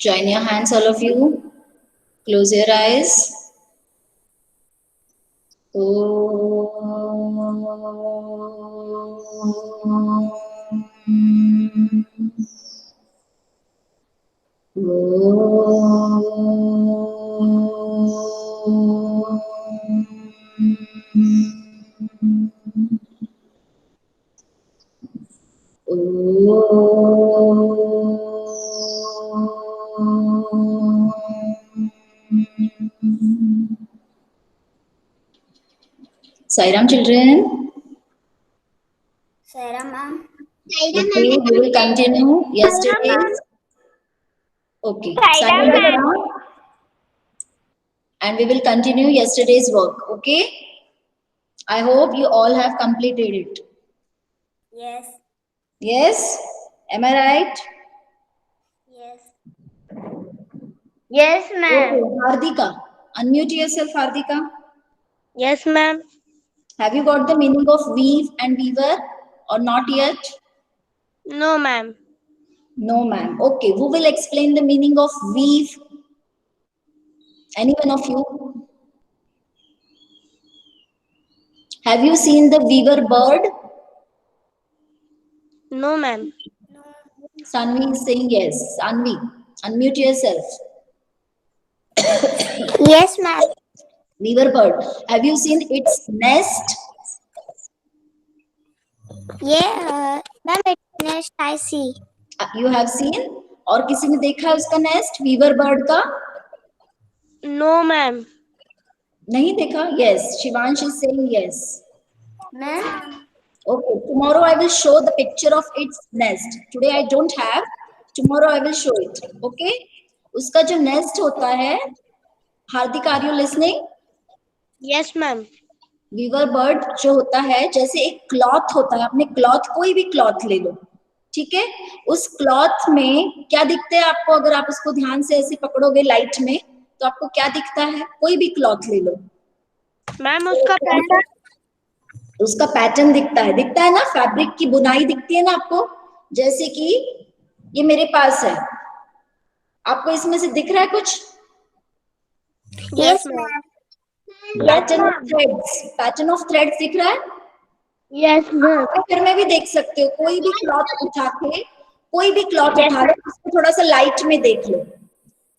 Join your hands, all of you. Close your eyes. Sairam, children. Sairam, ma'am. Okay, we will continue yesterday's. Okay, Sairam, ma'am. And we will continue yesterday's work. Okay. I hope you all have completed it. Yes. Yes. Am I right? Yes. Yes, ma'am. Okay, Hardika. Unmute yourself, Hardika. Yes, ma'am. Have you got the meaning of weave and weaver or not yet? No, ma'am. No, ma'am. Okay, who will explain the meaning of weave? Any one of you? Have you seen the weaver bird? No, ma'am. Sanvi is saying yes. Sanvi, unmute yourself. Yes, ma'am. Weaver bird. Have you seen its nest? Yeah, ma'am, it's nest I see. You have seen? और किसी ने देखा है उसका nest Weaver bird का? No, ma'am. नहीं देखा? Yes. Shivansh is saying yes. Ma'am. Okay. Tomorrow I will show the picture of its nest. Today I don't have. Tomorrow I will show it. Okay? उसका जो nest होता है, Hardik, are you listening? Yes, ma'am. Weaver bird जो होता है, जैसे एक cloth होता है, अपने क्लॉथ, कोई भी क्लॉथ ले लो, ठीक है? उस क्लॉथ में क्या दिखते हैं आपको? अगर आप उसको ध्यान से ऐसे पकड़ोगे लाइट में, तो आपको क्या दिखता है? कोई भी क्लॉथ ले लो, मैम उसका पैटर्न दिखता है ना? फैब्रिक की बुनाई दिखती है ना आपको? जैसे कि ये मेरे पास है, आपको इसमें से दिख रहा है कुछ? Yes, ma'am. Pattern of threads दिख रहा है? Yes, ma'am. घर में भी देख सकते हो, कोई भी क्लॉथ उठा के, कोई भी क्लॉथ उठा लो, उसको थोड़ा सा लाइट में देख लो,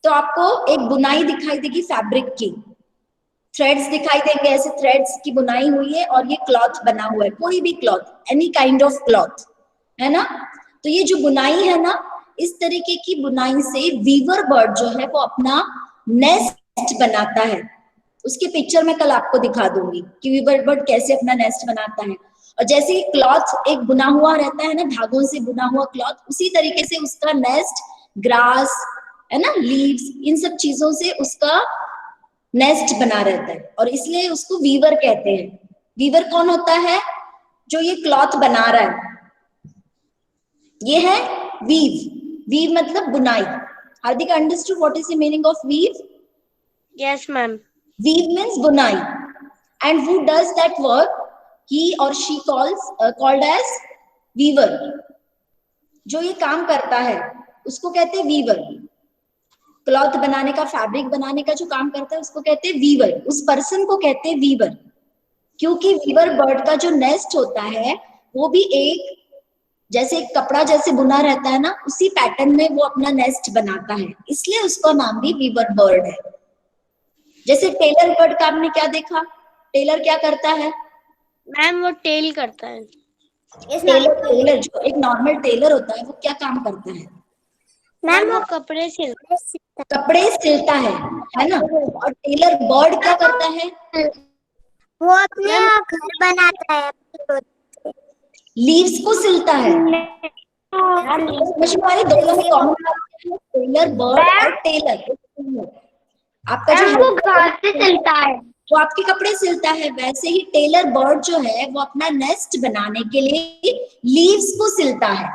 तो आपको एक बुनाई दिखाई देगी फैब्रिक की, थ्रेड्स दिखाई देंगे, ऐसे थ्रेड्स की बुनाई हुई है और ये क्लॉथ बना हुआ है, कोई भी cloth, any kind of cloth, है ना? तो ये जो बुनाई है ना, इस तरीके की बुनाई से वीवर बर्ड जो है वो अपना नेस्ट बनाता है। उसके पिक्चर मैं कल आपको दिखा दूंगी कि वीवर बर्ड कैसे अपना नेस्ट बनाता है। और जैसे क्लॉथ एक बुना हुआ रहता है ना, धागों से बुना हुआ क्लॉथ, उसी तरीके से उसका नेस्ट ग्रास, है ना, लीव्स, इन सब चीजों से उसका नेस्ट बना रहता है, और इसलिए उसको वीवर कहते हैं। वीवर कौन होता है? जो ये क्लॉथ बना रहा है, ये है वीव। वीव मतलब बुनाई। Hardik, understood what is the meaning of weave? Yes, ma'am. Weave means bunai, and who does that work? He or she called as weaver. जो ये काम करता है उसको कहते हैं वीवर। क्लॉथ बनाने का, फैब्रिक बनाने का जो काम करता है उसको कहते हैं वीवर। उस पर्सन को कहते हैं वीवर, क्योंकि वीवर बर्ड का जो नेस्ट होता है वो भी एक, जैसे एक कपड़ा जैसे बुना रहता है ना, उसी पैटर्न में वो अपना नेस्ट बनाता है, इसलिए उसका नाम भी वीवर बर्ड है। जैसे टेलर बर्ड का आपने क्या देखा? टेलर क्या करता है? मैम वो टेल करता है। टेलर जो एक नॉर्मल टेलर होता है वो क्या काम करता है? मैम वो कपड़े सिलता है ना? और टेलर बर्ड क्या करता है? वो अपने घर बनाता है, लीव्स को सिलता है। समझ में आ रही? दोनों में कॉमन टेलर बर्ड और टेलर। आपका जो वो घर से सिलता है, वो आपके कपड़े सिलता है, वैसे ही टेलर बर्ड जो है वो अपना नेस्ट बनाने के लिए लीव्स को सिलता है,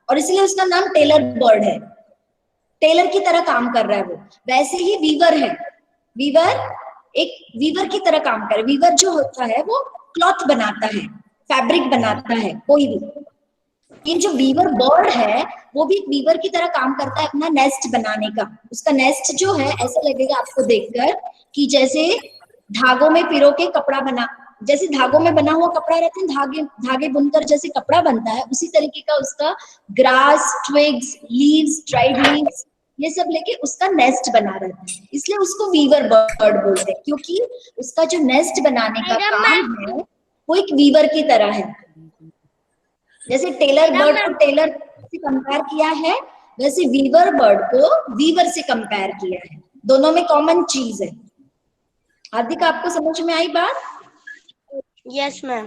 और इसलिए उसका नाम टेलर बर्ड है। टेलर की तरह काम कर रहा है वो। वैसे ही वीवर है, वीवर एक वीवर की तरह काम कर रहा है। वीवर जो होता है वो क्लॉथ बनाता है, फैब्रिक बनाता है, कोई भी। ये जो वीवर बर्ड है वो भी वीवर की तरह काम करता है अपना नेस्ट बनाने का। उसका नेस्ट जो है ऐसा लगेगा आपको देखकर कि जैसे धागों में पिरो के कपड़ा बना, जैसे धागों में बना हुआ कपड़ा रहता है, धागे धागे बुनकर जैसे कपड़ा बनता है, उसी तरीके का उसका grass, twigs, leaves, dried leaves ये सब लेके उसका नेस्ट बना रहता है। इसलिए उसको वीवर बर्ड बोलते हैं, क्योंकि उसका जो नेस्ट बनाने का काम है वो एक वीवर की तरह है। जैसे टेलर बर्ड को टेलर से कंपेयर किया है, वैसे वीवर बर्ड को वीवर से कंपेयर किया है। दोनों में कॉमन चीज है। हार्दिक, आपको समझ में आई बात? Yes ma'am.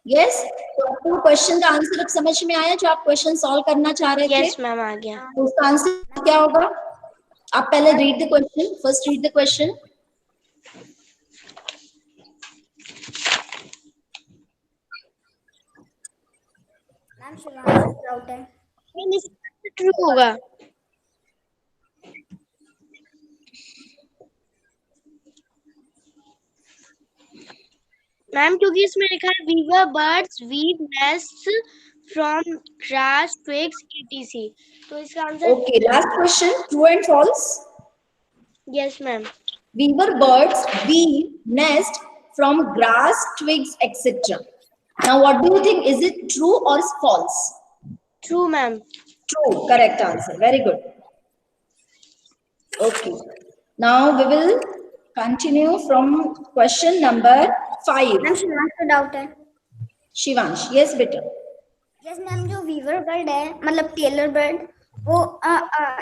यस, तो आपको क्वेश्चन का आंसर अब समझ में आया जो आप क्वेश्चन सॉल्व करना चाह रहे थे? यस मैम, आ गया। तो उसका आंसर क्या होगा? आप पहले read the question, first read the question. Ma'am Shivansh doubt है। ट्रू होगा। मैम क्योंकि इसमें लिखा है weaver birds weave nests from grass, twigs, etc. तो इसका answer okay, last question, true and false. Yes ma'am. Weaver birds weave nest from grass, twigs, etc. Now what do you think? Is it true or false? True ma'am. True, correct answer. Very good. Okay. Now we will continue from question number 5. Ma'am Shivansh का doubt है। Shivansh, yes beta. Yes ma'am, जो Weaver bird है मतलब tailor bird, वो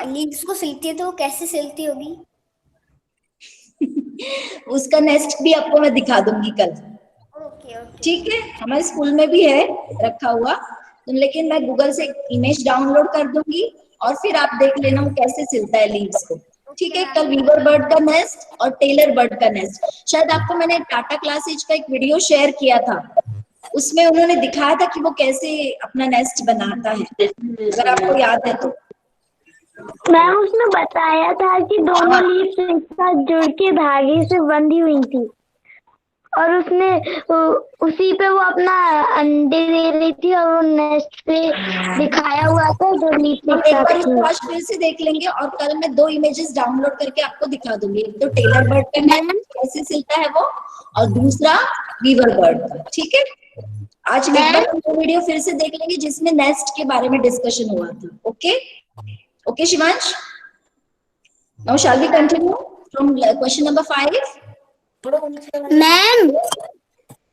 leaves को सिलती है तो वो कैसे सिलती होगी? उसका नेस्ट भी आपको मैं दिखा दूंगी कल। ओके ओके ठीक है, हमारे स्कूल में भी है रखा हुआ, तो लेकिन मैं गूगल से इमेज डाउनलोड कर दूंगी और फिर आप देख लेना वो कैसे सिलता है लीव्स को। ठीक है, कल वीवर बर्ड का नेस्ट और टेलर बर्ड का नेस्ट, शायद आपको मैंने टाटा क्लासेज का एक वीडियो शेयर किया था, उसमें उन्होंने दिखाया था कि वो कैसे अपना नेस्ट बनाता है, अगर आपको याद है तो। मैम उसने बताया था कि दोनों लीव्स एक साथ जुड़ के धागे से बंधी हुई थी और उसने उसी पे वो अपना अंडे दे रही थी और वो नेस्ट पे दिखाया हुआ था जो लीव्स हम एक एक साथ बार इसको थी। आज फिर से देख लेंगे और कल मैं 2 इमेजेस डाउनलोड करके आपको दिखा दूंगी। एक तो टेलर बर्ड का नेस्ट कैसे सिलता है वो, और दूसरा वीवर बर्ड का। ठीक है, आज एक बार हम वो वीडियो फिर से देख लेंगे जिसमें नेस्ट के बारे में डिस्कशन हुआ था। Okay okay Shivansh, now shall we continue from question number 5? Ma'am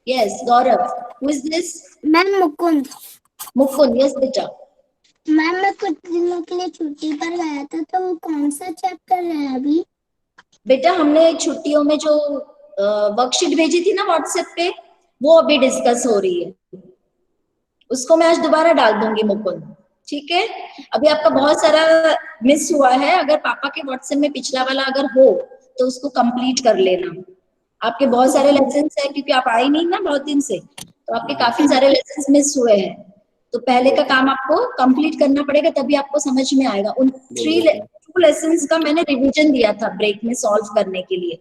yes Gaurav, who is this? Ma'am Mukund. Mukund, yes बेटा। मैम मैं कुछ दिनों के लिए छुट्टी पर गया था, तो वो कौन सा चैप्टर है अभी? बेटा हमने छुट्टियों में जो वर्कशीट भेजी थी ना व्हाट्सएप पे, वो अभी डिस्कस हो रही है, उसको मैं आज दोबारा डाल दूंगी मुकुंद। ठीक है, अभी आपका बहुत सारा मिस हुआ है, अगर पापा के व्हाट्सएप में पिछला वाला अगर हो तो उसको कंप्लीट कर लेना। आपके बहुत सारे लेसन्स है, क्योंकि आप आई नहीं ना बहुत दिन से, तो आपके काफी सारे लेसन्स मिस हुए हैं, तो पहले का काम आपको कंप्लीट करना पड़ेगा, तभी आपको समझ में आएगा। उन 2 लेसन्स का मैंने रिवीजन दिया था ब्रेक में सॉल्व करने के लिए।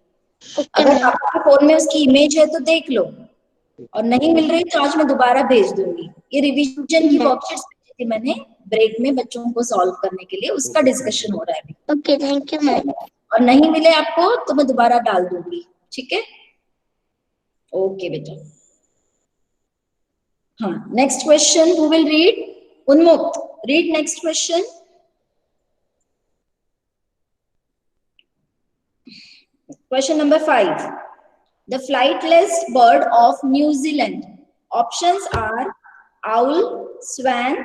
अगर आपके फोन में उसकी इमेज है तो देख लो, और नहीं मिल रही तो आज मैं दोबारा भेज दूंगी। ये रिवीजन की वर्कशीट्स भेजी थी मैंने ब्रेक में बच्चों को सॉल्व करने के लिए, उसका डिस्कशन हो रहा है अभी। Okay thank you ma'am. और नहीं मिले आपको तो मैं दोबारा डाल दूंगी। ठीक है, ओके बेटा। हाँ, next question who will read? Unmukt, read next question. Question number 5. The flightless bird of New Zealand. Options are owl, swan,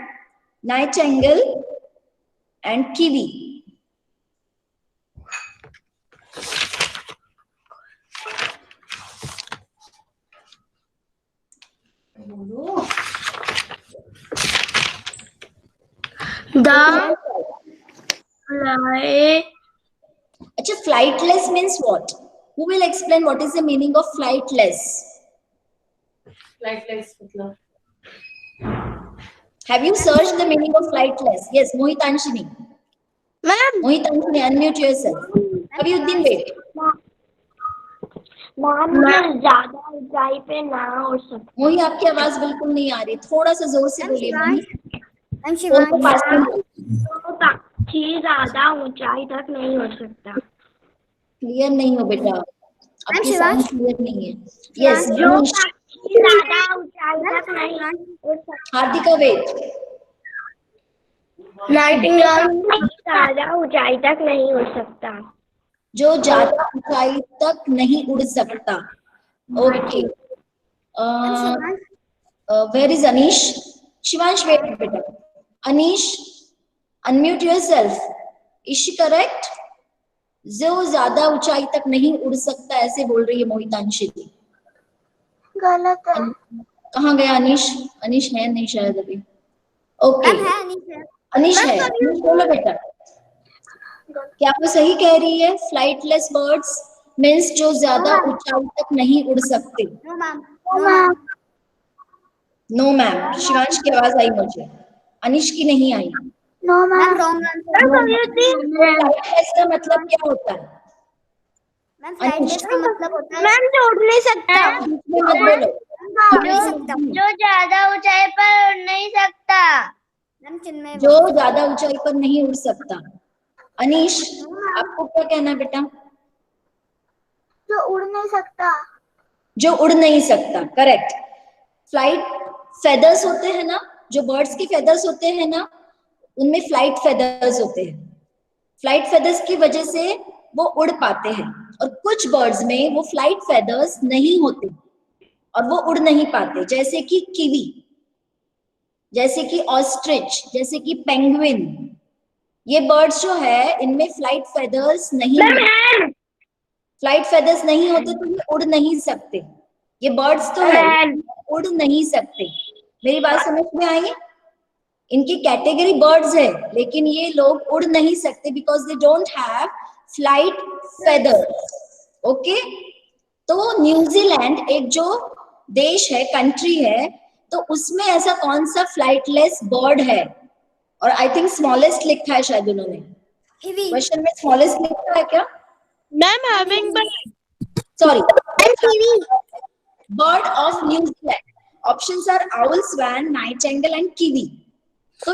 nightingale, and kiwi. Achha, flightless means what? Who will explain what is the meaning of flightless? Flightless मतलब Have you searched the meaning of flightless? Yes, Mohitanshini. Ma'am Mohitanshini, unmute yourself. Abhyuddin, wait. Ma'am ज्यादा ऊंचाई पे ना उड़ सकता। मोही आपकी आवाज बिल्कुल नहीं आ रही, थोड़ा सा जोर से बोलिए मोही। मैम फोन को पास में तो पक्षी ज्यादा ऊंचाई तक नहीं उड़ सकता। क्लियर नहीं हो बेटा, आपकी साउंड क्लियर नहीं है। यस जो पक्षी ज्यादा ऊंचाई तक नहीं उड़ सकता। हार्दिका वेट। नाइटिंगेल ज्यादा ऊंचाई तक नहीं उड़ सकता। जो ज्यादा ऊंचाई तक नहीं उड़ सकता। Okay, where is Anish? Shivansh wait बेटा। Anish unmute yourself. Is she correct? जो ज्यादा ऊंचाई तक नहीं उड़ सकता ऐसे बोल रही है मोहितांशी। गलत है। कहाँ गया अनीश? अनीश है नहीं शायद अभी। ओके अनीश है, अनीश बोलो बेटा। क्या वो सही कह रही है? फ्लाइटलेस बर्ड्स मीन्स जो ज्यादा ऊंचाई तक नहीं उड़ सकते। नो मैम, शिवांश की आवाज आई मुझे, अनीश की नहीं आई। नो मैम रॉन्ग फ्लाइटलेस का मतलब क्या होता है? फ्लाइटलेस का मतलब होता है मैम जो उड़ नहीं सकता। बीच में मत बोलो। जो ज्यादा ऊंचाई पर उड़ नहीं सकता। जो ज्यादा ऊंचाई पर नहीं उड़ सकता। अनीश आपको क्या कहना है बेटा? जो उड़ नहीं सकता। जो उड़ नहीं सकता, करेक्ट। फ्लाइट फेदर्स होते हैं ना, जो बर्ड्स के फेदर्स होते हैं ना, उनमें फ्लाइट फेदर्स होते हैं। फ्लाइट फेदर्स की वजह से वो उड़ पाते हैं, और कुछ बर्ड्स में वो फ्लाइट फेदर्स नहीं होते और वो उड़ नहीं पाते, जैसे कि कीवी, जैसे कि ऑस्ट्रिच, जैसे कि पेंगुइन। ये बर्ड्स जो है इनमें फ्लाइट फेदर्स नहीं होते। फ्लाइट फेदर्स नहीं होते तो ये उड़ नहीं सकते। ये बर्ड्स तो है, उड़ नहीं सकते। मेरी बात समझ में आई? इनकी कैटेगरी बर्ड्स है, लेकिन ये लोग उड़ नहीं सकते because they don't have flight feathers. Okay, तो न्यूजीलैंड एक जो देश है, कंट्री है, तो उसमें ऐसा कौन सा फ्लाइटलेस बर्ड है? और आई थिंक स्मॉलेस्ट लिखा है शायद उन्होंने क्वेश्चन में, स्मॉलेस्ट लिखा है क्या? Ma'am hummingbird. Sorry, bird of New Zealand. Options are owl, swan, nightingale and kiwi. तो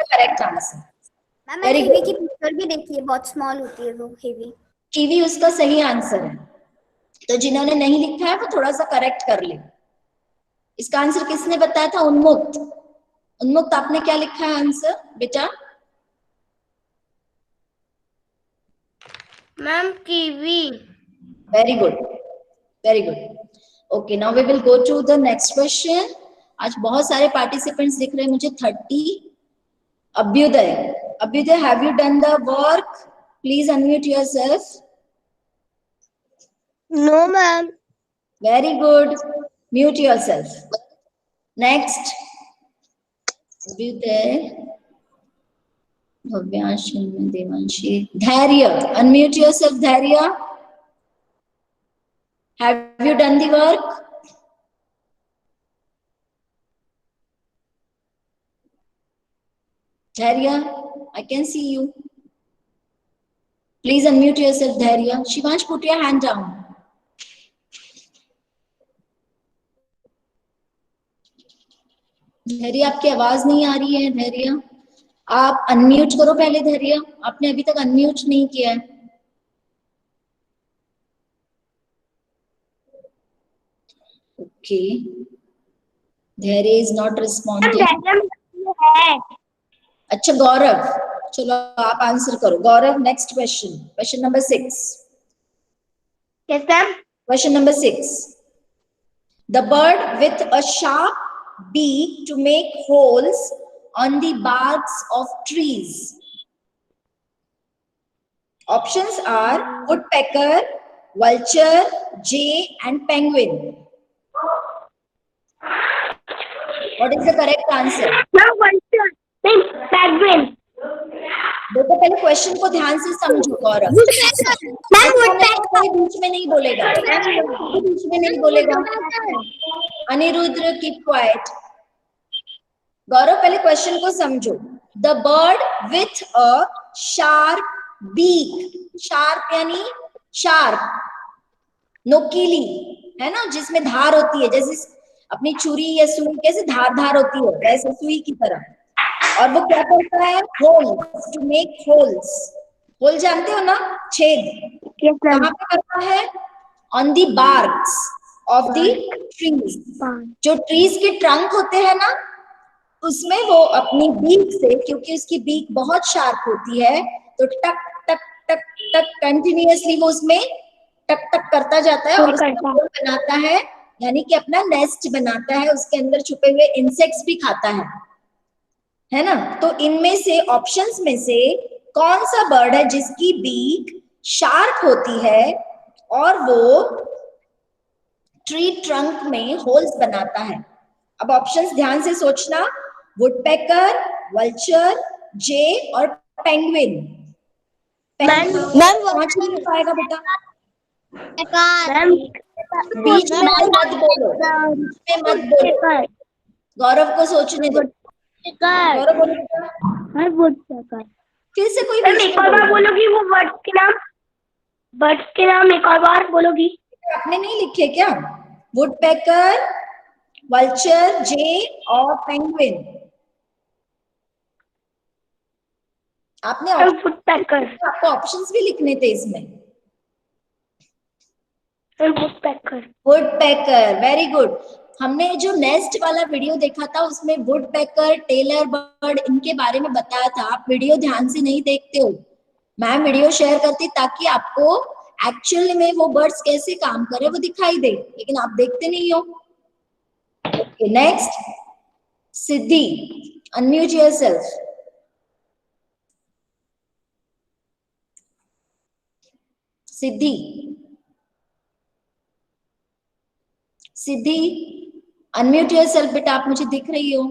करेक्ट आंसर। मैंने कीवी की पिक्चर भी देखी है, बहुत स्मॉल होती है वो कीवी। कीवी उसका सही आंसर है। तो जिन्होंने नहीं लिखा है वो थोड़ा सा करेक्ट कर ले। इसका आंसर किसने बताया था? उन्मुक्त। उन्मुक्त आपने क्या लिखा है आंसर बेटा? Ma'am kiwi. Very good, very good. Okay, now we will go to the next question. आज बहुत सारे पार्टिसिपेंट्स दिख रहे हैं मुझे, 30। Abhyudaya, Abhyudaya, have you done the work? Please unmute yourself. No ma'am. Very good. Mute yourself. Next. Bhavyash, Devanshi. Dhairya. Unmute yourself, Dhairya. Have you done the work? Dhairya, I can see you. Please unmute yourself, Dhairya. Shivansh, put your hand down. धैर्य, आपकी आवाज नहीं आ रही है। धैर्य, आप unmute करो पहले। धैर्य, आपने अभी तक अनम्यूट नहीं किया है। ओके, धैर्य इज नॉट रिस्पॉन्डिंग। अच्छा गौरव, चलो आप आंसर करो। Gaurav, next question, question number 6। Yes, ma'am. Question number 6. The bird with a sharp beak to make holes on the barks of trees. Options are woodpecker, vulture, jay, and penguin. What is the correct answer? No, vulture. Penguin. देखो, पहले question को ध्यान से समझो गौरव। कोई बीच में नहीं बोलेगा, बीच में नहीं बोलेगा। Anirudh, keep quiet. गौरव, पहले क्वेश्चन को समझो। The bird with a sharp beak, sharp यानी शार्प, नोकीली, है ना, जिसमें धार होती है, जैसे अपनी छुरी या सुई कैसे धार होती है, वैसे सुई की तरह। और वो क्या करता है, holes, to make holes. Hole जानते हो ना, छेद। कहाँ पे करता है, on the barks of the trees. जो ट्रीज के ट्रंक होते हैं ना, उसमें वो अपनी बीक से, क्योंकि उसकी बीक बहुत शार्प होती है, तो टक टक टक टक कंटिन्यूअसली वो उसमें टक टक करता जाता है और उसमें होल बनाता है, यानी कि अपना नेस्ट बनाता है, उसके अंदर छुपे हुए इंसेक्ट्स भी खाता है ना। तो इनमें से ऑप्शंस में से कौन सा बर्ड है जिसकी बीक शार्प होती है और वो ट्री ट्रंक में होल्स बनाता है? अब ऑप्शंस ध्यान से सोचना, वुडपेकर, वल्चर, जे और पेंगुइन। पहुंच नहीं पाएगा बेटा, बीच में मत बोलो, बीच में मत बोलो, गौरव को सोचने दो। गौरव बोलो बेटा, फिर से कोई बीच एक और बार बोलोगी वो वर्ड्स के नाम एक और बार बोलोगी? आपने नहीं लिखे क्या? वुडपेकर, वल्चर, जे और पेंगुइन। आपने वुडपेकर। आपको ऑप्शंस भी लिखने थे इसमें। Woodpecker, very good. हमने जो नेस्ट वाला वीडियो देखा था उसमें वुडपेकर, टेलर बर्ड, इनके बारे में बताया था। आप वीडियो ध्यान से नहीं देखते हो, मैं वीडियो शेयर करती ताकि आपको एक्चुअल में वो बर्ड्स कैसे काम करे वो दिखाई दे, लेकिन आप देखते नहीं हो। ओके, नेक्स्ट, सिद्धि, अनम्यूट योरसेल्फ। सिद्धि, सिद्धि, अनम्यूट योरसेल्फ बेटा, आप मुझे दिख रही हो?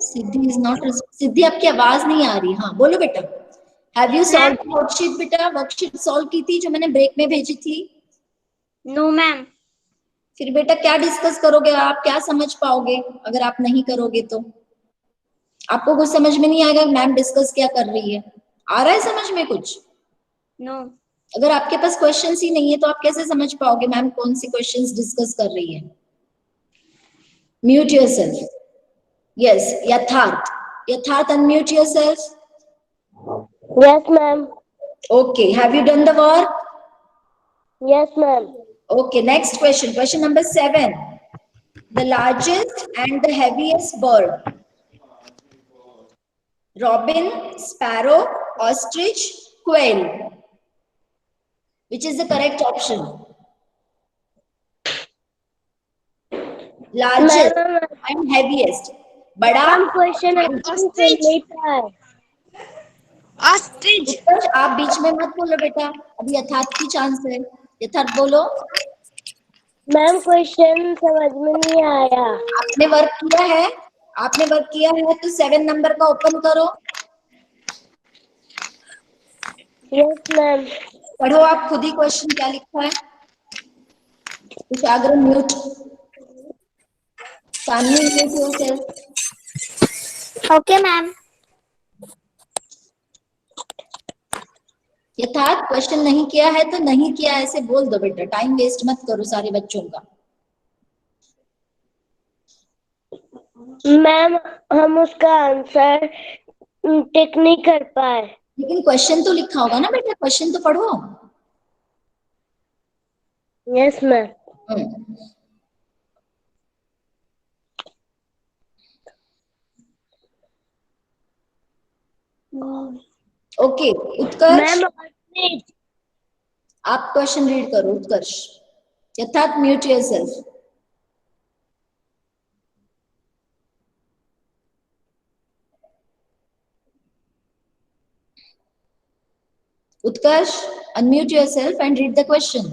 सिद्धि इज नॉट, सिद्धि आपकी आवाज नहीं आ रही। हाँ बोलो बेटा। हैव यू सॉल्व वर्कशीट बेटा? वर्कशीट सॉल्व की थी जो मैंने ब्रेक में भेजी थी? No ma'am. फिर बेटा क्या डिस्कस करोगे आप, क्या समझ पाओगे अगर आप नहीं करोगे तो? आपको कुछ समझ में नहीं आएगा मैम डिस्कस क्या कर रही है? आ रहा है समझ में कुछ? नो। अगर आपके पास क्वेश्चंस ही नहीं है तो आप कैसे समझ पाओगे मैम कौन सी क्वेश्चंस डिस्कस कर रही है? Mute yourself. यस, यथार्थ, यथार्थ unmute yourself. Yes, ma'am. Okay, have you done the work? Yes, ma'am. Okay, next question. Question number 7. The largest and the heaviest bird. Robin, sparrow, ostrich, quail. Which is the correct option? Largest and heaviest. बड़ा Question ostrich. आप बीच में मत बोलो बेटा, अभी यथार्थ की chance है। यथार्थ बोलो। मैम क्वेश्चन समझ में नहीं आया। आपने वर्क किया है? आपने वर्क किया है तो 7 नंबर का ओपन करो। Yes ma'am. पढ़ो आप खुद ही क्वेश्चन क्या लिखा है। कुशाग्र म्यूट, सामने म्यूट योरसेल्फ। Okay ma'am. यथार्थ क्वेश्चन नहीं किया है तो नहीं किया ऐसे बोल दो बेटा, टाइम वेस्ट मत करो सारे बच्चों का। मैम हम उसका आंसर टिक नहीं कर पाए। लेकिन क्वेश्चन तो लिखा होगा ना बेटा, क्वेश्चन तो पढ़ो। Yes ma'am. ओके उत्कर्ष, मैम आप क्वेश्चन रीड करो उत्कर्ष। यथार्थ mute yourself. Utkarsh, unmute yourself and read the question.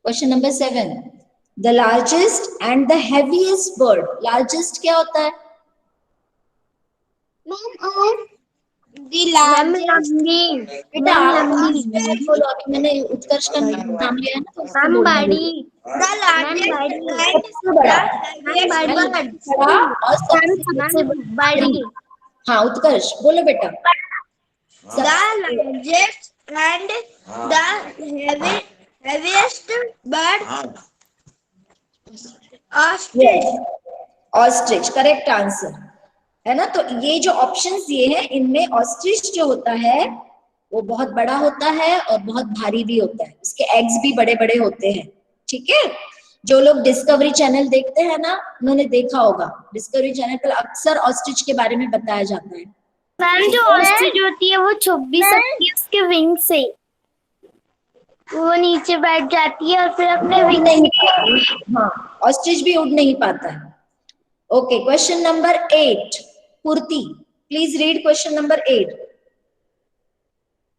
Question number 7. The largest and the heaviest bird. Largest क्या होता है? बेटा आप बोलो, अभी मैंने उत्कर्ष का नाम लिया है ना तो उसको बोलना। The largest and सबसे बड़ा, heaviest बड़ा और सबसे बड़ी हाँ उत्कर्ष बोलो बेटा। the largest and the heaviest bird ostrich. Ostrich correct answer है ना। तो ये जो ऑप्शंस दिए हैं इनमें ऑस्ट्रिच जो होता है वो बहुत बड़ा होता है और बहुत भारी भी होता है, उसके एग्स भी बड़े बड़े होते हैं। ठीक है, जो लोग डिस्कवरी चैनल देखते हैं ना उन्होंने देखा होगा, डिस्कवरी चैनल पर अक्सर ऑस्ट्रिच के बारे में बताया जाता है। मैम जो ऑस्ट्रिच होती है वो छुप भी सकती है उसके विंग से, वो नीचे बैठ जाती है और फिर अपने उड़ विंग नहीं पाता, हाँ ऑस्ट्रिच भी उड़ नहीं पाता है। ओके, क्वेश्चन नंबर 8 पूर्ति, प्लीज रीड क्वेश्चन नंबर 8।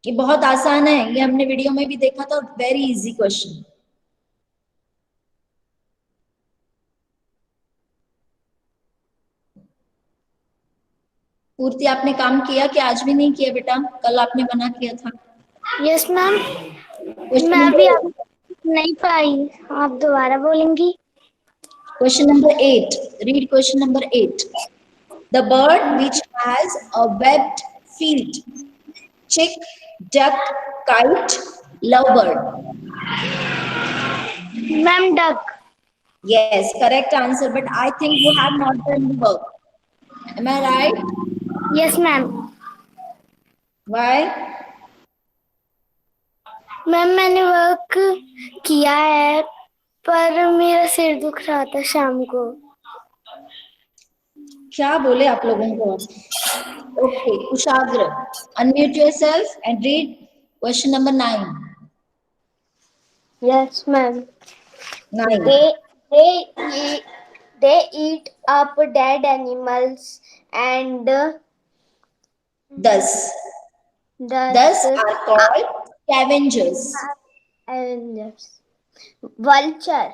ये बहुत आसान है, ये हमने वीडियो में भी देखा था, वेरी इजी क्वेश्चन। पूर्ति आपने काम किया कि आज भी नहीं किया बेटा? कल आपने मना किया था। यस मैम, क्वेश्चन मैं भी नंबर आप नहीं पाई, आप दोबारा बोलेंगी। Question number 8, read question number 8। The bird which has a webbed feet, chick, duck, kite, love bird. Ma'am duck. Yes, correct answer, but I think you have not done the work. Am I right? Yes ma'am. Why? Ma'am मैंने work किया है पर मेरा सिर दुख रहा था शाम को। क्या बोले आप लोगों को? Okay, Kushagra, unmute yourself and read question number 9. Yes ma'am. 9. They eat up dead animals and 10. 10 are called scavengers. vulture।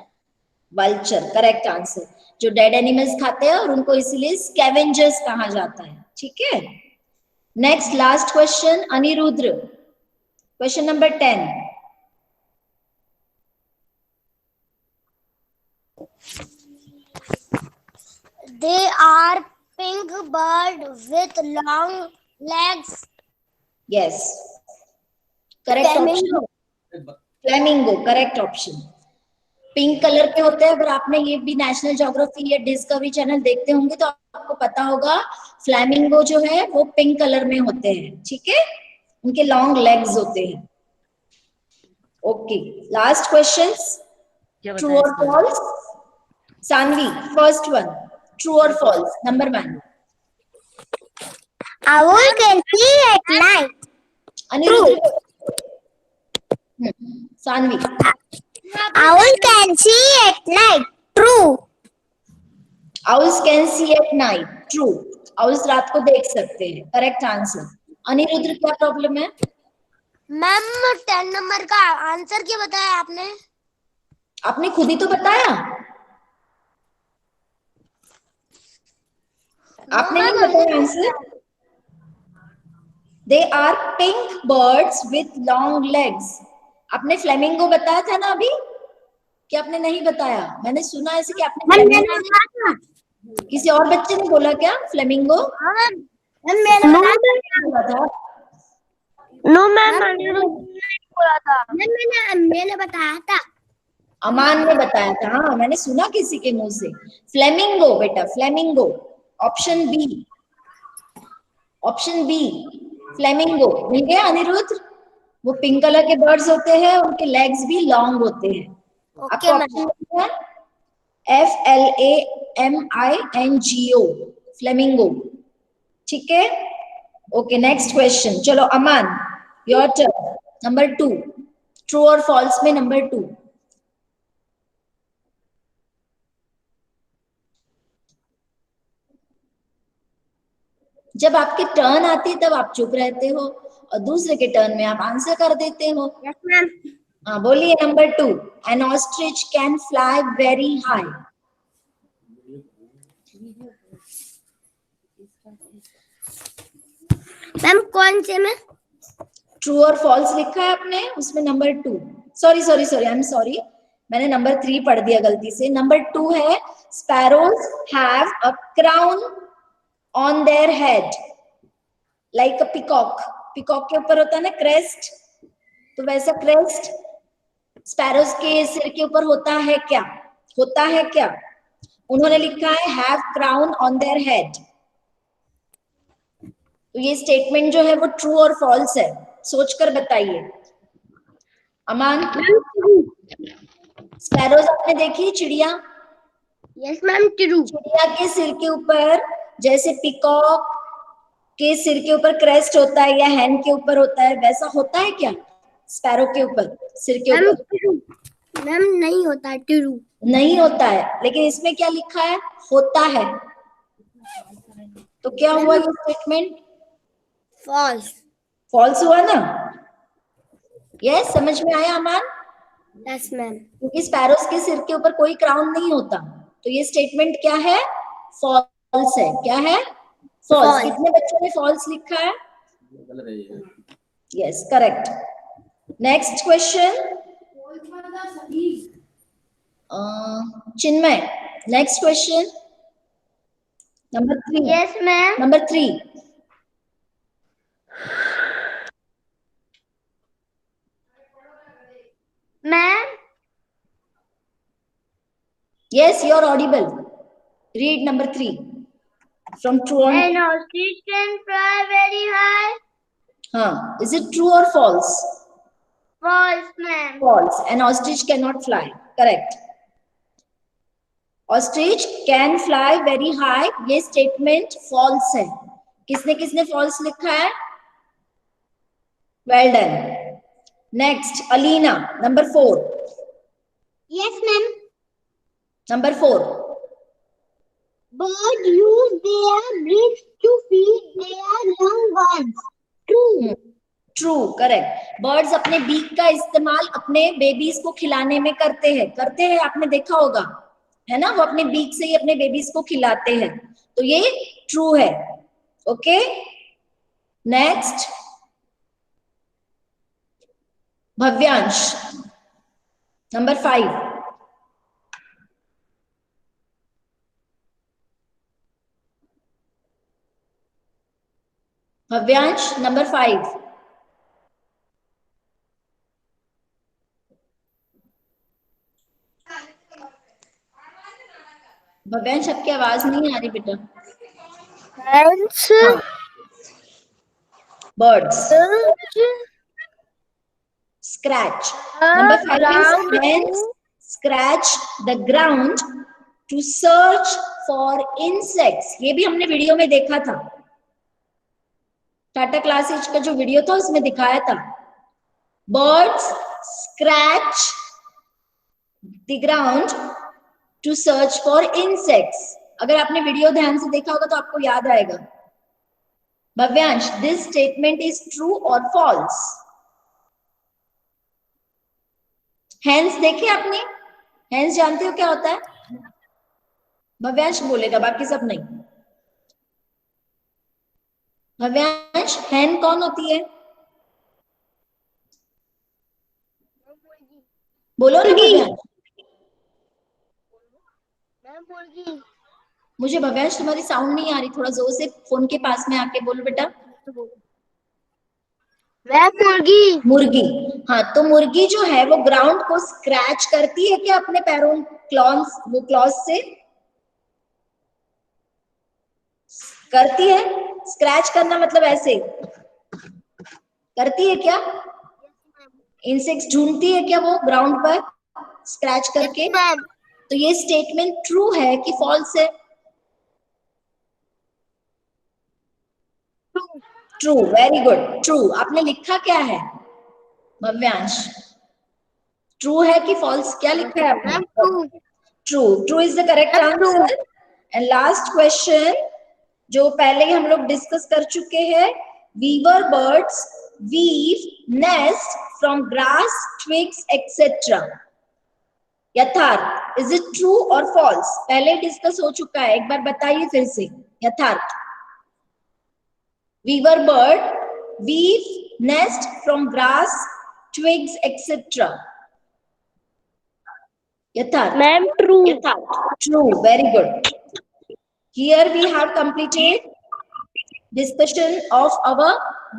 Vulture, correct answer. जो डेड एनिमल्स खाते हैं और उनको इसीलिए स्कैवेंजर्स कहा जाता है। ठीक है, next last question Anirudh, question number 10। They are pink bird with long legs. Yes, correct option. Flamingo, correct option. Pink colour के होते हैं। अगर आपने ये भी नेशनल ज्योग्राफी या डिस्कवरी चैनल देखते होंगे तो आपको पता होगा फ्लेमिंगो जो है वो पिंक कलर में होते हैं। ठीक है, उनके लॉन्ग लेग्स होते हैं। ओके, लास्ट क्वेश्चंस, ट्रू और false. Saanvi, first one, true और false, number 1। Owl can see at night. Aniruddh, Saanvi. Owl can see at night. True. Owls can see at night. True. Owls रात को देख सकते हैं। Correct answer. अनिरुद्ध, क्या प्रॉब्लम है? Ma'am 10 number का आंसर क्या बताया आपने? आपने खुद ही तो बताया। आपने नहीं बताया answer. They are pink birds with long legs. आपने फ्लेमिंगो बताया था ना अभी, कि आपने नहीं बताया? मैंने सुना ऐसे कि आपने किसी और बच्चे ने बोला क्या फ्लेमिंगो? मैंने बताया था। अमान ने बताया था। हाँ, मैंने सुना किसी के मुंह से। फ्लेमिंगो बेटा, flamingo, option B, option B flamingo. मिल गया अनिरुद्ध? वो पिंक कलर के बर्ड्स होते हैं, उनके लेग्स भी लॉन्ग होते हैं। आपको ऑप्शन मिल गया FLAMINGO, फ्लेमिंगो। ठीक है, ओके, नेक्स्ट क्वेश्चन। चलो अमान, योर टर्न। नंबर 2, ट्रू और फॉल्स में नंबर 2। जब आपकी टर्न आती है तब आप चुप रहते हो और दूसरे के टर्न में आप आंसर कर देते हो। Yes ma'am. हाँ बोलिए, number 2, N ostrich can fly very high. Ma'am कौन से में? ट्रू और फॉल्स लिखा है आपने, उसमें number 2। Sorry, I am sorry, मैंने नंबर 3 पढ़ दिया गलती से। नंबर 2 है sparrows have a crown on their head like a peacock. Peacock के ऊपर होता है ना क्रेस्ट, तो वैसा क्रेस्ट स्पैरोज के सिर के ऊपर होता है क्या? होता है क्या? उन्होंने लिखा है have crown on their head. तो ये स्टेटमेंट जो है वो ट्रू और फॉल्स है, सोचकर बताइए। अमान, स्पैरोज आपने देखी चिड़िया? Yes ma'am, true. चिड़िया के सिर के ऊपर जैसे पिकॉक के सिर के ऊपर क्रेस्ट होता है या हैन के ऊपर होता है, वैसा होता है क्या स्पैरो के ऊपर, सिर के ऊपर? मैम नहीं होता, ट्रू। नहीं होता है, लेकिन इसमें क्या लिखा है? होता है। तो क्या हुआ ये स्टेटमेंट? फॉल्स। फॉल्स हुआ ना? यस, समझ में आया अमान? Yes ma'am. क्योंकि स्पैरोज के सिर के ऊपर कोई क्राउन नहीं होता, तो ये स्टेटमेंट क्या है? फॉल्स है। क्या है? फॉल्स। कितने बच्चों ने फॉल्स लिखा है? Yes, correct. Next question, Chinmay, next question number 3। Yes ma'am. Number 3, ma'am, yes, you're audible. Read number 3 from true on. an ostrich can fly very high. Is it true or false? False, ma'am. False. An ostrich cannot fly. Correct. Ostrich can fly very high. ये statement false है। किसने किसने false लिखा है? Well done. Next, Alina, number 4. Yes ma'am. Number 4. Birds use their beaks to feed their young ones. True. True, correct. Birds अपने beak का इस्तेमाल अपने babies को खिलाने में करते हैं, आपने देखा होगा, है ना? वो अपने beak से ही अपने babies को खिलाते हैं, तो ये true है। Okay, next, Bhavyansh, number 5। Bhavyansh, number 5। Bhavyansh, आपकी आवाज नहीं आ रही बेटा। Birds, scratch. Number 5 is hens scratch the ground to search for insects. ये भी हमने वीडियो में देखा था, टाटा क्लासेज का जो वीडियो था उसमें दिखाया था। Birds scratch the ground to search for insects. अगर आपने वीडियो ध्यान से देखा होगा तो आपको याद आएगा। Bhavyansh, this statement is true or false? Hens देखे आपने? हैंस जानते हो क्या होता है? भव्यांश बोलेगा, बाकी सब नहीं। भव्यांश, हैन कौन होती है? बोलो ना भव्यांश। मुझे भव्यांश तुम्हारी साउंड नहीं आ रही, थोड़ा जोर से फोन के पास में आके बोलो बेटा। मुर्गी। मुर्गी, हाँ, तो मुर्गी जो है वो ग्राउंड को स्क्रैच करती है क्या अपने पैरों, क्लॉज से करती है? स्क्रैच करना मतलब ऐसे करती है क्या? इंसेक्ट्स ढूंढती है क्या वो ग्राउंड पर स्क्रैच करके? तो ये स्टेटमेंट ट्रू है कि फॉल्स है? True, very good, true. आपने लिखा क्या है भव्यांश? ट्रू है कि फॉल्स? क्या लिखा है आपने? True. True is the correct answer. And last question जो पहले ही हम लोग डिस्कस कर चुके हैं, weaver birds weave nest from grass, twigs etcetera. Yatharth, is it true और फॉल्स? पहले डिस्कस हो चुका है, एक बार बताइए फिर से। यथार्थ, weaver bird weave nest from grass, twigs etc. यथार्थ. Ma'am true. True. Very good. Here we have completed discussion of our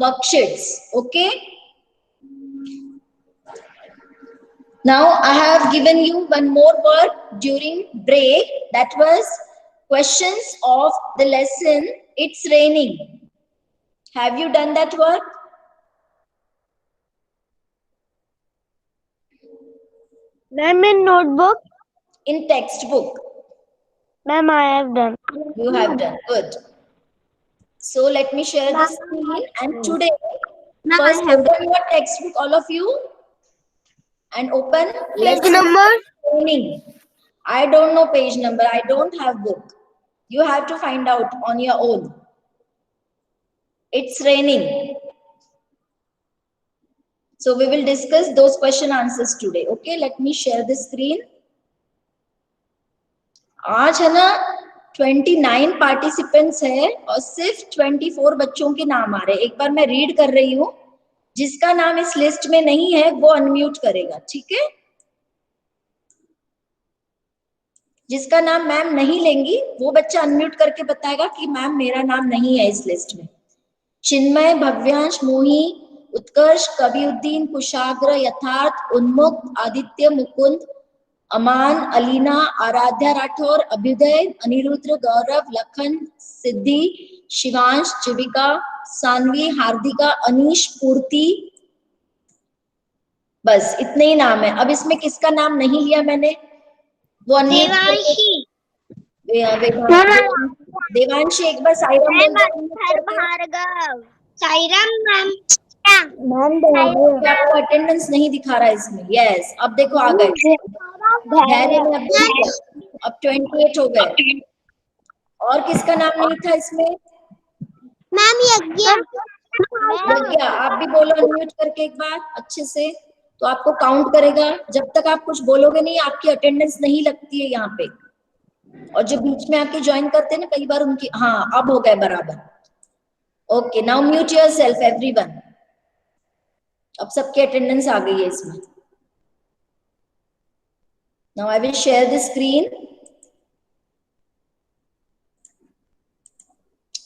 worksheets. Okay. Now I have given you one more work during break. That was questions of the lesson It's Raining. Have you done that work? Ma'am in notebook. In textbook. Ma'am, I have done. You have done. Good. So let me share the screen. And today, first open your textbook, all of you. And open lesson number? training. I don't know page number. I don't have book. You have to find out on your own. It's raining. So we will discuss those question answers today. Okay, let me share the screen. आज है ना 29 participants है और सिर्फ 24 बच्चों के नाम आ रहे हैं. एक बार मैं रीड कर रही हूँ. जिसका नाम इस लिस्ट में नहीं है वो अनम्यूट करेगा. ठीक है. जिसका नाम मैम नहीं लेंगी वो बच्चा अनम्यूट करके बताएगा कि मैम मेरा नाम नहीं है इस लिस्ट में. चिन्मय, भव्यांश, मोही, उत्कर्ष, कबीउद्दीन, कुशाग्र, यथार्थ, उन्मुक्त, आदित्य, मुकुंद, अमान, अलीना, आराध्या राठौर, अभ्युदय, अनिरुद्र, गौरव, लखन, सिद्धि, शिवांश, जीविका, सानवी, हार्दिका, अनीश, पूर्ति. बस इतने ही नाम है. अब इसमें किसका नाम नहीं लिया मैंने वो देवांशी. देवांशी एक बार साईराम भार्गव. साईराम मैम. आपको अटेंडेंस नहीं दिखा रहा है इसमें. यस, अब देखो आ गए. धैर्य में अब 28 हो गए. और किसका नाम नहीं था इसमें? मैम यज्ञ. आप भी बोलो अनम्यूट करके एक बार अच्छे से, तो आपको काउंट करेगा. जब तक आप कुछ बोलोगे नहीं आपकी अटेंडेंस नहीं लगती है यहाँ पे. और जो बीच में आके ज्वाइन करते हैं ना कई बार उनकी. हाँ, अब हो गए बराबर. Okay, now mute yourself everyone. अब सबकी अटेंडेंस आ गई है इसमें. Now I will share the screen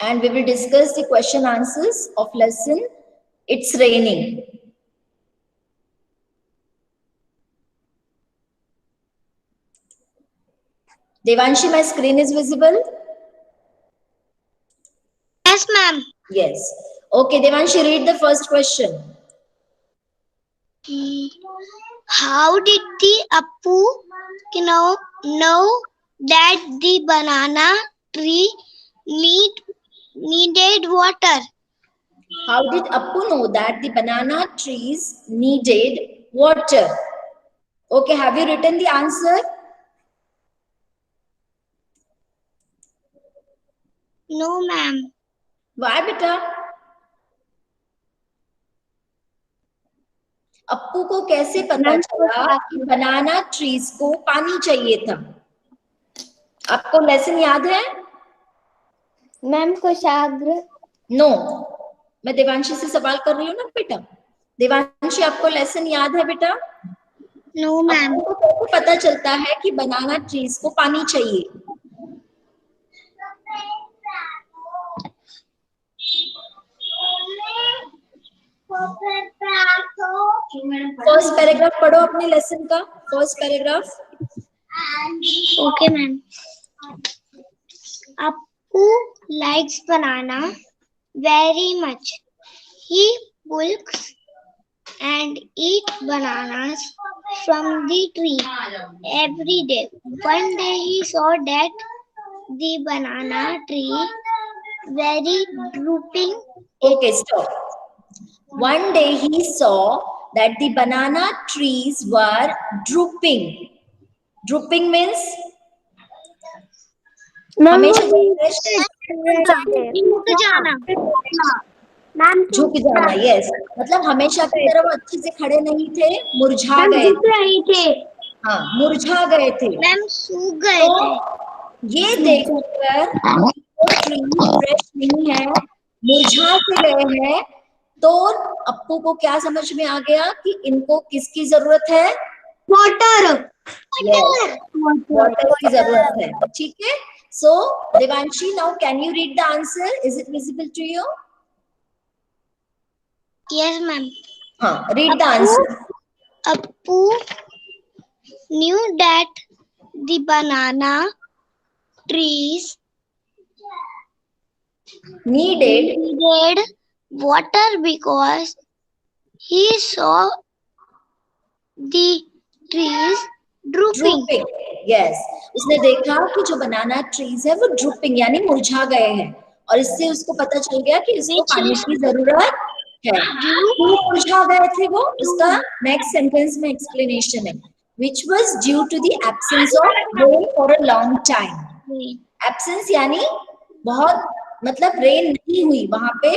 and we will discuss the question answers of lesson It's Raining. Devanshi, my screen is visible? Yes, ma'am. Yes. Okay, Devanshi, read the first question. How did the Appu know that the banana tree needed water? How did Appu know that the banana trees needed water? Okay, have you written the answer? No, ma'am. Why, beta? Appu को कैसे पता चला कि बनाना trees को पानी चाहिए था? आपको लेसन याद है? मैम कुशाग्र. नो, मैं देवांशी से सवाल कर रही हूँ ना बेटा. देवांशी, आपको लेसन याद है बेटा? No ma'am. आपको कैसे पता चलता है कि बनाना ट्रीज को पानी चाहिए? फर्स्ट पैराग्राफ पढ़ो अपने लेसन का. First paragraph. Okay, ma'am. Appu likes banana very much. He pulls and eats bananas from the tree every day. One day he saw that the banana tree very drooping. Okay, stop. One day he saw that the banana trees were drooping. Drooping means हमेशा झुक जाना. Yes, मतलब हमेशा की तरह अच्छे से खड़े नहीं थे, मुरझा गए थे. हाँ, मुरझा गए थे. मैम सूख गए थे. ये देखकर ट्री फ्रेश नहीं है, मुरझा से गए हैं, तो अप्पू को क्या समझ में आ गया कि इनको किसकी जरूरत है? वाटर. वाटर की जरूरत है, ठीक है। So Devanshi, now can you read the answer? Is it visible to you? Yes, ma'am. हाँ, read the answer. Appu knew that the banana trees Needed needed water because he saw the trees drooping. Drooping, yes. उसने देखा कि जो बनाना trees है वो drooping यानी मुरझा गए हैं, और इससे उसको पता चल गया कि इसको Which पानी is की जरूरत है। क्यों मुरझा गए थे वो, उसका नेक्स्ट सेंटेंस में एक्सप्लेनेशन है। Which was due to the absence of rain for a long time. Absence यानी बहुत, मतलब रेन नहीं हुई वहां पे,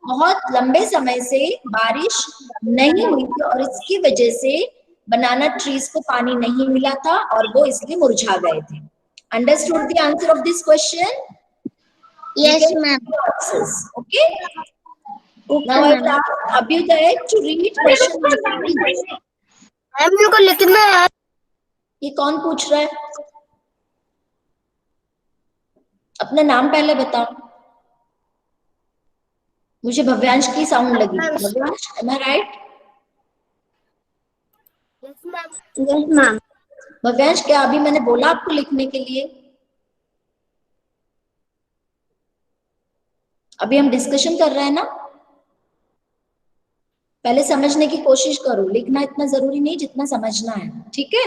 बहुत लंबे समय से बारिश नहीं हुई थी, और इसकी वजह से बनाना ट्रीज को पानी नहीं मिला था और वो इसलिए मुरझा गए थे। Understood the answer of this question? Yes, ma'am. Okay. Now I will ask Abhyuday to read question number 2. Ma'am मेरे को लिखना है। ये कौन पूछ रहा है? अपना नाम पहले बताओ। मुझे भव्यांश की साउंड लगी। Bhavyansh, am I right? Yes, ma'am. Bhavyansh, क्या अभी मैंने बोला आपको लिखने के लिए? अभी हम डिस्कशन कर रहे हैं ना, पहले समझने की कोशिश करो। लिखना इतना जरूरी नहीं जितना समझना है, ठीक है।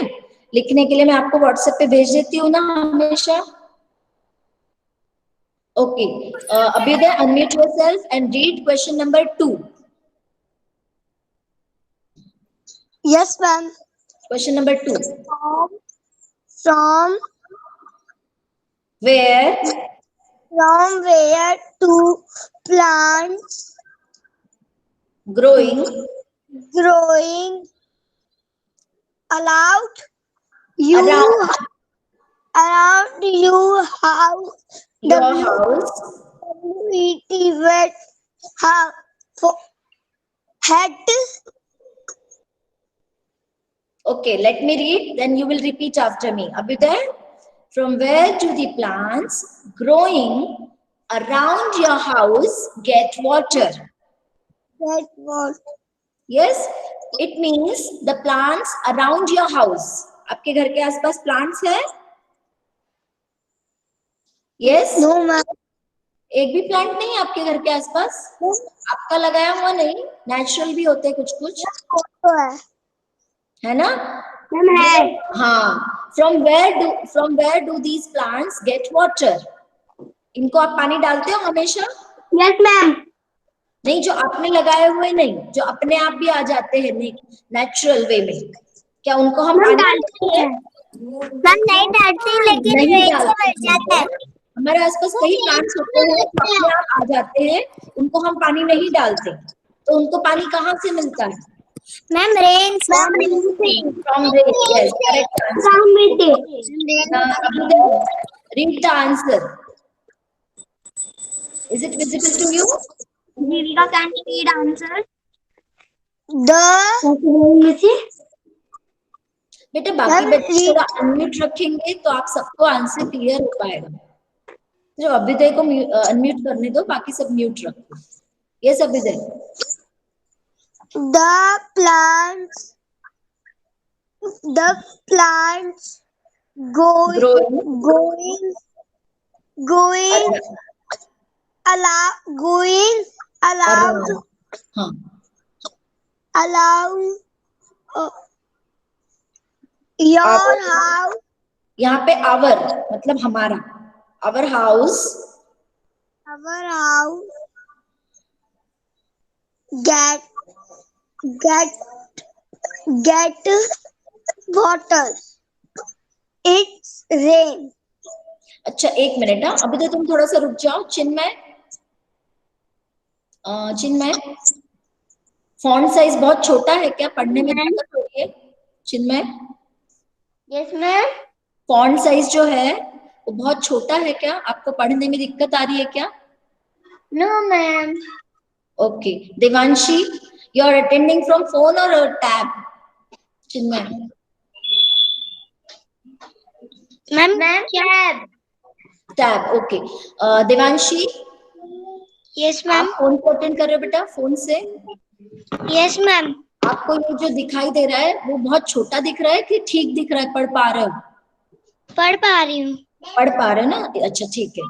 लिखने के लिए मैं आपको व्हाट्सएप पे भेज देती हूँ ना हमेशा। Okay, Abhyuday, unmute yourself and read question number 2. Yes, ma'am. Question number 2. From Where two plants growing allowed you around how your house had Okay, let me read, then you will repeat after me. Abhyuday, from where do the plants growing around your house get water? that was Yes, it means the plants around your house. आपके घर के आसपास plants है? Yes? no ma'am. एक भी plant नहीं है आपके घर के आसपास? आपका लगाया हुआ नहीं, नेचुरल भी होते हैं कुछ कुछ, है ना? हाँ, from where do these plants get water? इनको आप पानी डालते हो हमेशा? Yes, ma'am. नहीं, जो आपने लगाए हुए नहीं, जो अपने आप भी आ जाते हैं नेचुरल वे में, क्या उनको हम पानी डालते हैं? मैम नहीं डालते लेकिन नहीं रेत से डालते मर जाता है। हमारे आसपास कई प्लांट्स होते हैं जो अपने आप आ जाते हैं, उनको हम पानी नहीं डालते, तो उनको पानी कहाँ से मिलता है? Ma'am rain From rain. Yes, correct answer. Read the answer. Is it visible to you? Deepika, can you read answer? बेटा बाकी बच्चे थोड़ा अनम्यूट रखेंगे तो आप सबको आंसर क्लियर हो पाएगा। जो अभ्युदय को अनम्यूट करने दो, बाकी सब म्यूट रखो। Yes Abhyudaya. The plants going allowed हाँ, your house यहाँ पे आवर मतलब हमारा, our house get water. It's rain. अच्छा एक मिनट, हाँ अभी तो तुम थोड़ा सा रुक जाओ। चिन्मय, फॉन्ट साइज बहुत छोटा है क्या? पढ़ने में दिक्कत हो रही है चिन्मय? Yes, ma'am. फॉन्ट साइज जो है वो बहुत छोटा है क्या? आपको पढ़ने में दिक्कत आ रही है क्या? No, ma'am. Okay, Devanshi, you are attending from phone और tab? Chinmay, ma'am cab. Tab, okay. Devanshi, yes आप मैम। फोन को अटेंड कर रहे हो बेटा, फोन से? Yes ma'am. आपको ये जो दिखाई दे रहा है वो बहुत छोटा दिख रहा है कि ठीक दिख रहा है, पढ़ पा रहे हो? पढ़ पा रही हूँ। पढ़ पा रहे हो ना, अच्छा ठीक है,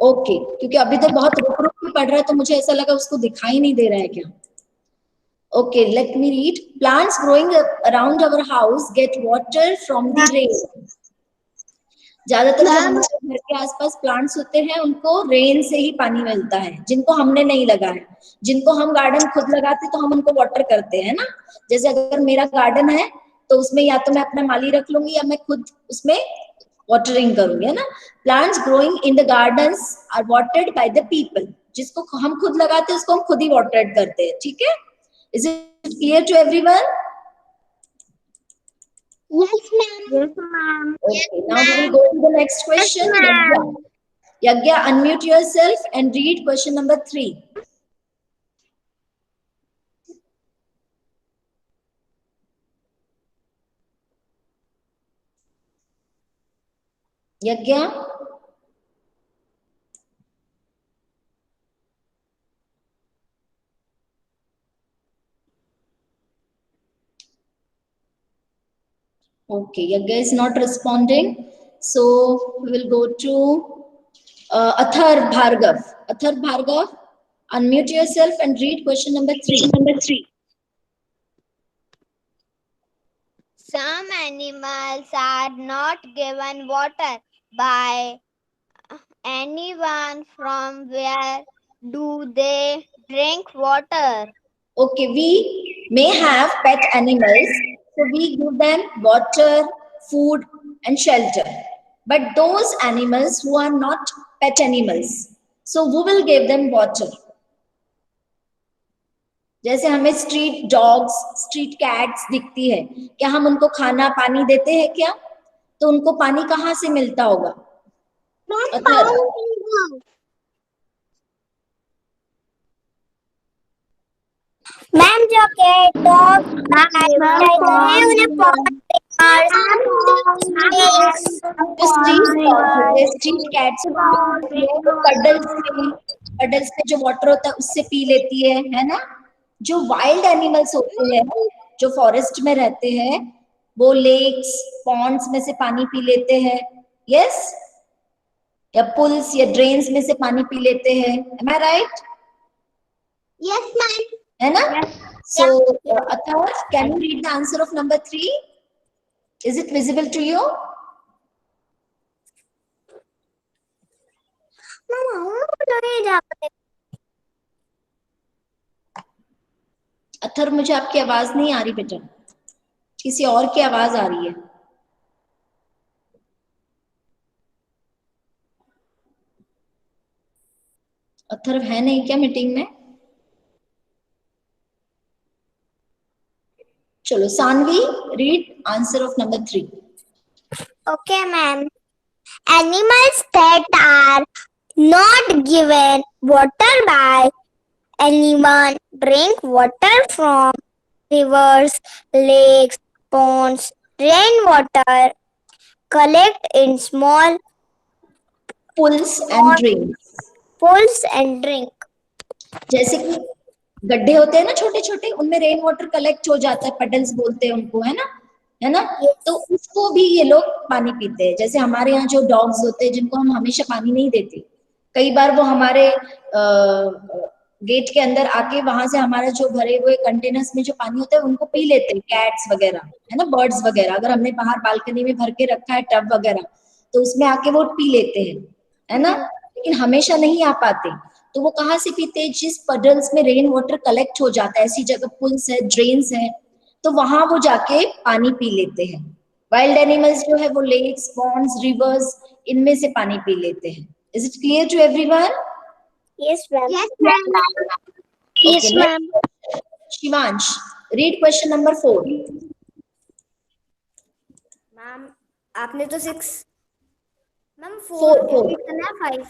ओके। क्योंकि अभी तो बहुत रुक रुक के पढ़ रहा है तो मुझे ऐसा लगा उसको दिखाई नहीं दे रहा है क्या। Okay, let me read. Plants growing around our house get water from the rain. ज्यादातर जो हमारे घर के आसपास प्लांट्स होते हैं उनको रेन से ही पानी मिलता है, जिनको हमने नहीं लगाया। जिनको हम गार्डन खुद लगाते तो हम उनको वाटर करते हैं ना। जैसे अगर मेरा गार्डन है तो उसमें या तो मैं अपना माली रख लूंगी या मैं खुद उसमें वाटरिंग करूंगी, है ना। Plants growing in the gardens are watered by the people. जिसको हम खुद लगाते हैं उसको हम खुद ही वाटर्ड करते हैं, ठीक है। Is it clear to everyone? Yes ma'am. Yes, ma'am. Okay, now we will go to the next question. Yagya. Yagya, unmute yourself and read question number 3. Yagya. Okay, Yagya is not responding. So we will go to Athar Bhargav. Athar Bhargav, unmute yourself and read question number 3. Some animals are not given water by anyone. From where do they drink water? Okay, we may have pet animals, so we give them water, food, and shelter. But those animals who are not pet animals, so who will give them water? जैसे हमें street dogs, street cats दिखती है, क्या हम उनको खाना पानी देते हैं क्या? तो उनको पानी कहाँ से मिलता होगा? अथर, मैम जो कैट डॉग टाइगर है उन्हें पॉन्ड जो स्ट्रीट डॉग्स होते हैं, स्ट्रीट कैट्स होती है, वो कडल्स में जो वाटर होता है उससे पी लेती है ना। जो वाइल्ड एनिमल्स होते हैं, जो फॉरेस्ट में रहते हैं, वो लेक्स, पॉन्ड्स में से पानी पी लेते हैं, यस, या पुल्स या ड्रेन्स में से पानी पी लेते हैं। Am I right? Yes ma'am. है ना? So Athar, can you read the answer of number 3? Is it visible to you? Athar, मुझे आपकी आवाज नहीं आ रही बेटा, किसी और की आवाज आ रही है। अथर्व है नहीं क्या मीटिंग में? चलो Sanvi, read answer of number 3. Okay, ma'am. Animals that are not given water by anyone drink water from rivers, lakes, ponds, rainwater, collect in small pools and drains. pools and drink. जैसे कि गड्ढे होते हैं ना छोटे छोटे, उनमें रेन वाटर कलेक्ट हो जाता है, पडल्स बोलते हैं उनको, है ना। तो उसको भी ये लोग पानी पीते हैं। जैसे हमारे यहाँ जो डॉग्स होते हैं जिनको हम हमेशा पानी नहीं देते, कई बार वो हमारे गेट के अंदर आके वहां से हमारे जो भरे हुए कंटेनर्स में जो पानी होता है उनको पी लेते हैं, कैट्स वगैरह, है ना, बर्ड्स वगैरह। अगर हमने बाहर बालकनी में भर के रखा है टब वगैरह तो उसमें आके वो पी लेते हैं, है ना। लेकिन हमेशा नहीं आ पाते, तो वो कहाँ से पीते हैं? जिस पडल्स में रेन वाटर कलेक्ट हो जाता है, ऐसी जगह पुल्स है, ड्रेन्स है, तो वहां वो जाके पानी पी लेते हैं। वाइल्ड एनिमल्स जो है वो लेक्स, पॉन्ड्स, रिवर्स, इनमें से पानी पी लेते हैं। Is it clear to everyone? Yes, ma'am. Yes, ma'am. Yes, ma'am. Shivansh, read question number 4. Ma'am आपने तो 6 मैम 4 है 5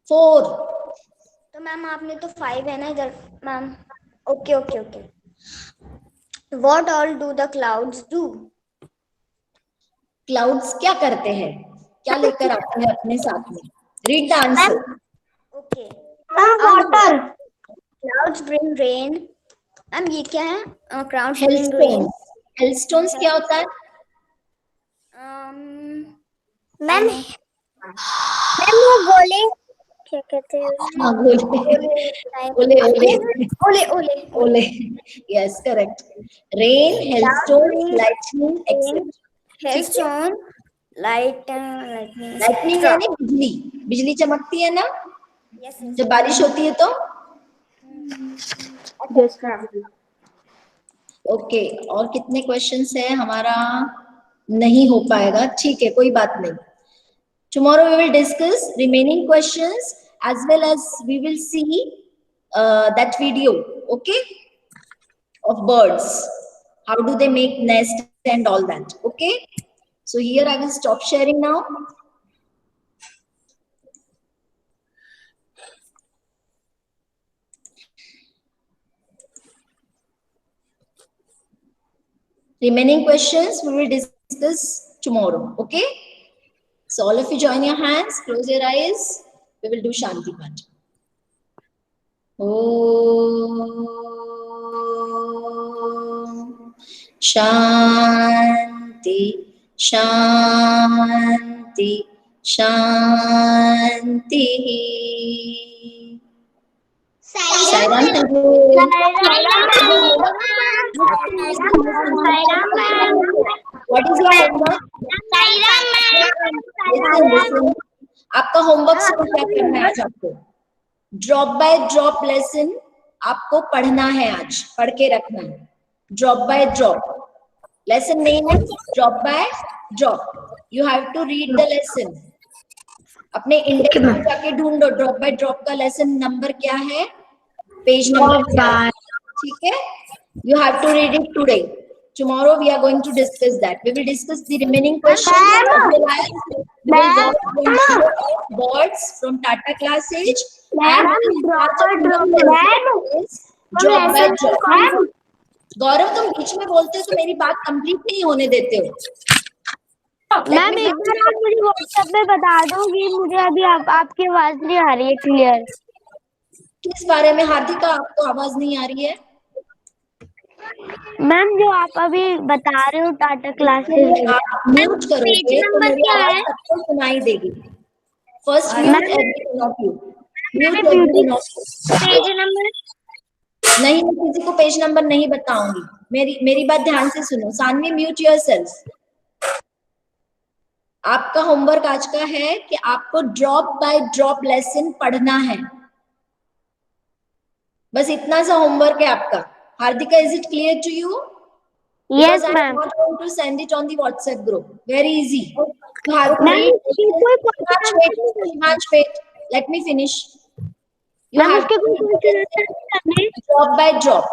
4 तो मैम आपने तो 5 है ना इधर ma'am. Okay okay okay. What all do the clouds do? Clouds क्या करते हैं, क्या लेकर आते हैं अपने साथ में? Read the answer. Okay. Water. Clouds bring rain. Ma'am ये क्या है? Clouds bring rain. हेलस्टोन्स क्या होता है? मैम वो गोले क्या कहते हैं? हाँ, ओले ओले ओले ओले. Yes, correct. Rain, hailstone, lightning, etcetera. Hailstone, lightning. Lightning यानी बिजली. बिजली चमकती है ना यस. जब बारिश होती है तो. ओके, और कितने क्वेश्चंस है हमारा? नहीं हो पाएगा, ठीक है, कोई बात नहीं. Tomorrow we will discuss remaining questions as well as we will see that video, okay, of birds. How do they make nest and all that, okay? So here I will stop sharing now. Remaining questions we will discuss tomorrow, okay? So all of you join your hands, close your eyes. We will do Shanti Path. Om Shanti Shanti Shanti. Sai Ram. What is your homework? Listen. आपका homework से क्या करना है आज? आपको drop by drop lesson आपको पढ़ना है आज, पढ़ के रखना है. Drop by drop lesson name है drop by drop. You have to read the lesson. अपने इंडेक्स में जाके ढूंढो ड्रॉप बाय ड्रॉप का लेसन नंबर क्या है, पेज नंबर क्या है, ठीक है? You have to read it today. Tomorrow we are going to discuss that. We will discuss the remaining questions. We will go through birds from Tata Classage. Drop by drop. गौरव, तुम बीच में बोलते हो तो मेरी बात कंप्लीट नहीं होने देते हो. मैम एक बार आप मुझे व्हाट्सएप पे बता दोगी, मुझे अभी आपकी आवाज नहीं आ रही है क्लियर. किस बारे में हार्दिका आपको आवाज नहीं आ रही है? मैम जो आप अभी बता रहे हो टाटा क्लासेस. म्यूट करोगे तो मेरी आवाज सबको सुनाई देगी. First mute everyone of you. Mute everyone of you. Page number नहीं, मैं किसी को पेज नंबर नहीं बताऊंगी. मेरी बात ध्यान से सुनो. Sanvi, mute yourself. आपका होमवर्क आज का है कि आपको ड्रॉप बाय ड्रॉप लेसन पढ़ना है. बस इतना सा होमवर्क है आपका. Hardika, is it clear to you? Yes, because ma'am. I'm not going to send it on the WhatsApp group. Very easy. You have to Ma'am, wait. Let me finish. You have to drop by drop.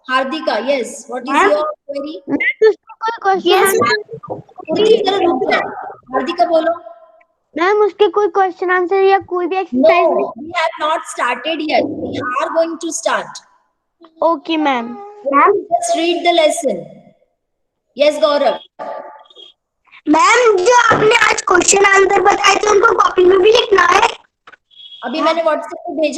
Hardika, yes. What is your query? Yes, ma'am. Hardika, बोलो. Ma'am उसके कोई question answer या कोई भी exercise? No, we have not started yet. We are going to start. Okay ma'am. Just read the lesson. Yes, Gaurav. Ma'am जो आपने आज question answer बताए थे उनको कॉपी में भी लिखना है? अभी मैंने व्हाट्सएप पे भेजा